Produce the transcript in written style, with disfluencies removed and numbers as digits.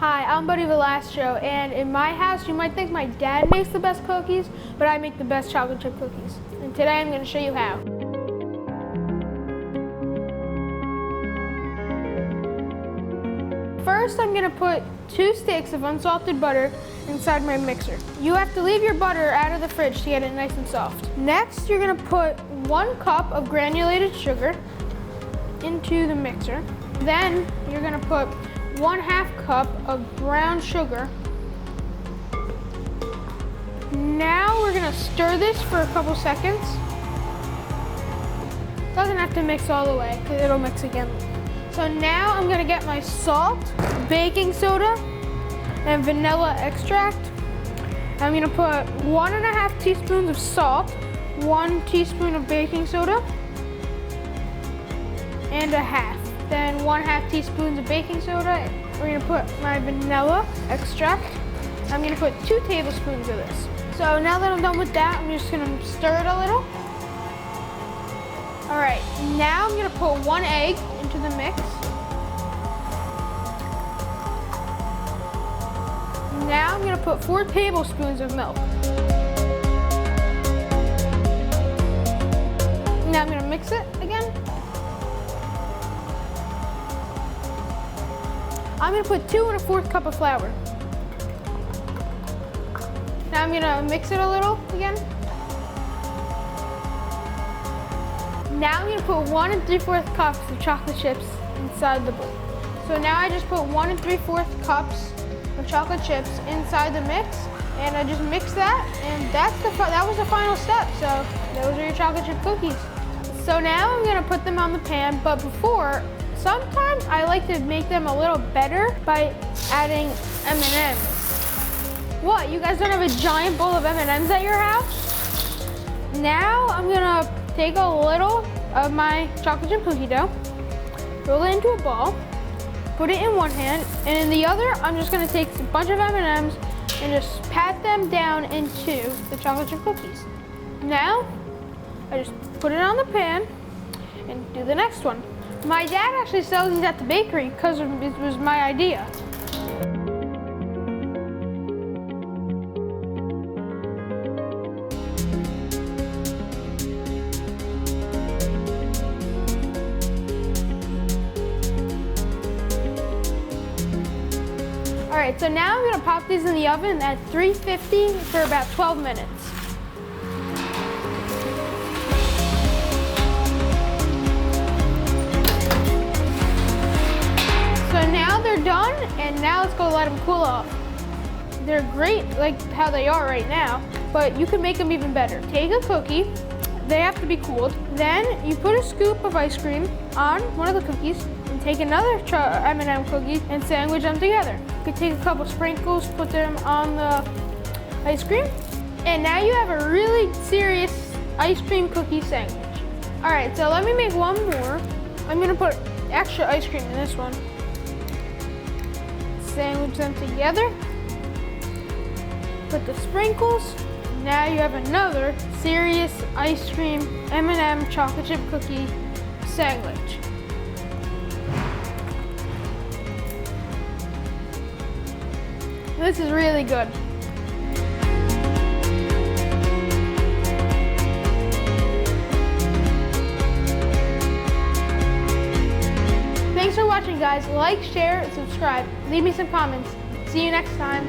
Hi, I'm Buddy Valastro, and in my house you might think my dad makes the best cookies, but I make the best chocolate chip cookies. And today I'm going to show you how. First, I'm going to put 2 sticks of unsalted butter inside my mixer. You have to leave your butter out of the fridge to get it nice and soft. Next, you're going to put 1 cup of granulated sugar into the mixer. Then, you're going to put 1/2 cup of brown sugar. Now we're gonna stir this for a couple seconds. Doesn't have to mix all the way, because it'll mix again. So now I'm gonna get my salt, baking soda, and vanilla extract. I'm gonna put 1.5 teaspoons of salt, 1 teaspoon of baking soda, and 1/2. Then 1/2 teaspoons of baking soda. We're gonna put my vanilla extract. I'm gonna put 2 tablespoons of this. So now that I'm done with that, I'm just gonna stir it a little. All right, now I'm gonna put 1 egg into the mix. Now I'm gonna put 4 tablespoons of milk. Now I'm gonna mix it again. I'm gonna put 2 1/4 cup of flour. Now I'm gonna mix it a little again. Now I'm gonna put 1 3/4 cups of chocolate chips inside the bowl. So now I just put 1 3/4 cups of chocolate chips inside the mix, and I just mix that, and that was the final step. So those are your chocolate chip cookies. So now I'm gonna put them on the pan, but before, sometimes I like to make them a little better by adding M&Ms. What, you guys don't have a giant bowl of M&Ms at your house? Now I'm gonna take a little of my chocolate chip cookie dough, roll it into a ball, put it in one hand, and in the other, I'm just gonna take a bunch of M&Ms and just pat them down into the chocolate chip cookies. Now, I just put it on the pan and do the next one. My dad actually sells these at the bakery because it was my idea. All right, so now I'm gonna pop these in the oven at 350 for about 12 minutes. Done, and now let's go let them cool off. They're great like how they are right now, but you can make them even better. Take a cookie, they have to be cooled, then you put a scoop of ice cream on one of the cookies and take another M&M cookie and sandwich them together. You could take a couple sprinkles, put them on the ice cream, and now you have a really serious ice cream cookie sandwich. All right, so let me make one more. I'm gonna put extra ice cream in this one. Sandwich them together, put the sprinkles. Now you have another serious ice cream M&M chocolate chip cookie sandwich. This is really good. Thanks for watching, guys. Like, share, and subscribe. Leave me some comments. See you next time.